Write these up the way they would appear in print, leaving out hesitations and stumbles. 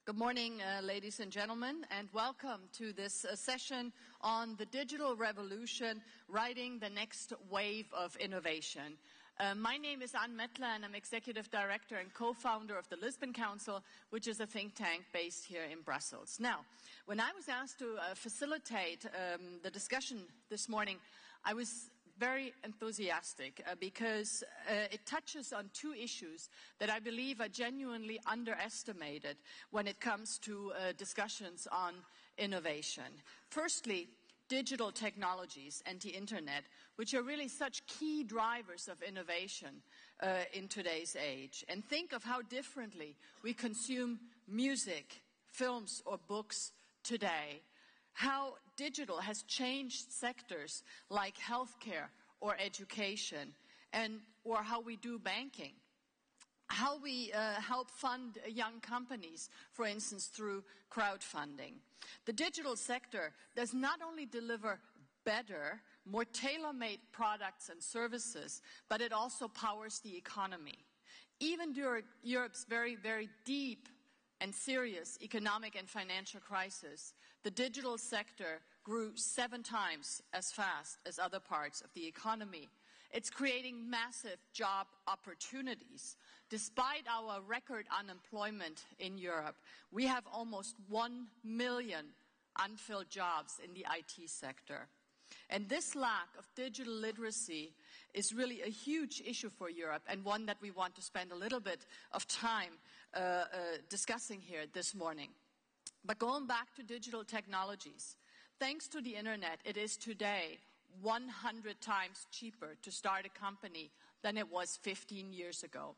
Good morning, ladies and gentlemen, and welcome to this session on the digital revolution, writing the next wave of innovation. My name is Mettler, and I'm Executive Director and co-founder of the Lisbon Council, which is a think tank based here in Brussels. Now, when I was asked to facilitate the discussion this morning, I was very enthusiastic because it touches on two issues that I believe are genuinely underestimated when it comes to discussions on innovation. Firstly, digital technologies and the internet, which are really such key drivers of innovation in today's age. And think of how differently we consume music, films, or books today. How digital has changed sectors like healthcare or education, or how we do banking. How we help fund young companies, for instance, through crowdfunding. The digital sector does not only deliver better, more tailor-made products and services, but it also powers the economy. Even during Europe's very, very deep and serious economic and financial crisis, the digital sector grew 7 times as fast as other parts of the economy. It's creating massive job opportunities. Despite our record unemployment in Europe, we have almost 1 million unfilled jobs in the IT sector. And this lack of digital literacy is really a huge issue for Europe, and one that we want to spend a little bit of time discussing here this morning. But going back to digital technologies, thanks to the internet, it is today 100 times cheaper to start a company than it was 15 years ago.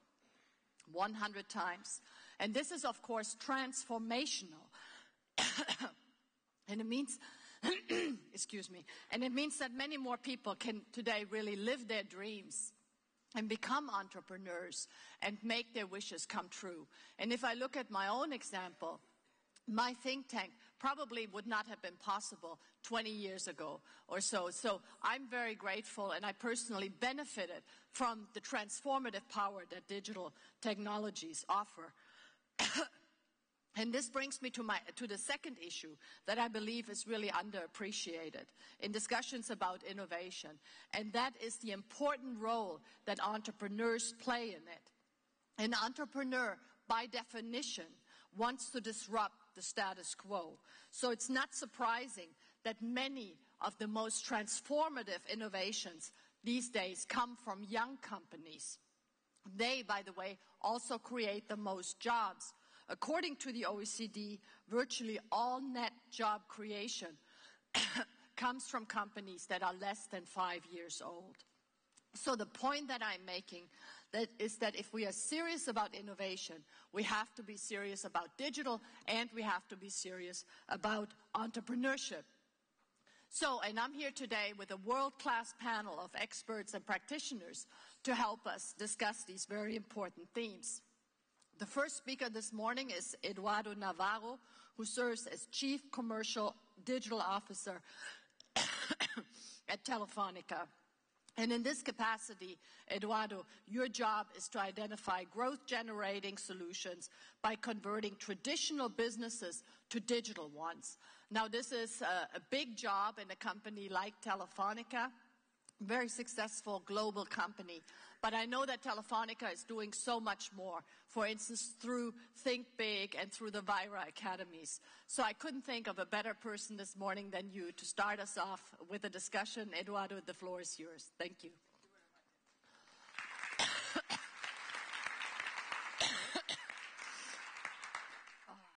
100 times. And this is, of course, transformational. And it means excuse me. And it means that many more people can today really live their dreams and become entrepreneurs and make their wishes come true. And if I look at my own example, my think tank probably would not have been possible 20 years ago or so. So I'm very grateful, and I personally benefited from the transformative power that digital technologies offer. And this brings me to the second issue that I believe is really underappreciated in discussions about innovation, and that is the important role that entrepreneurs play in it. An entrepreneur, by definition, wants to disrupt the status quo. So it's not surprising that many of the most transformative innovations these days come from young companies. They, by the way, also create the most jobs. According to the OECD, virtually all net job creation comes from companies that are less than 5 years old. So the point that I'm making is that if we are serious about innovation, we have to be serious about digital, and we have to be serious about entrepreneurship. So, and I'm here today with a world-class panel of experts and practitioners to help us discuss these very important themes. The first speaker this morning is Eduardo Navarro, who serves as Chief Commercial Digital Officer at Telefónica. And in this capacity, Eduardo, your job is to identify growth-generating solutions by converting traditional businesses to digital ones. Now, this is a big job in a company like Telefónica. Very successful global company. But I know that Telefónica is doing so much more, for instance, through Think Big and through the Vira Academies. So I couldn't think of a better person this morning than you to start us off with a discussion. Eduardo, the floor is yours. Thank you.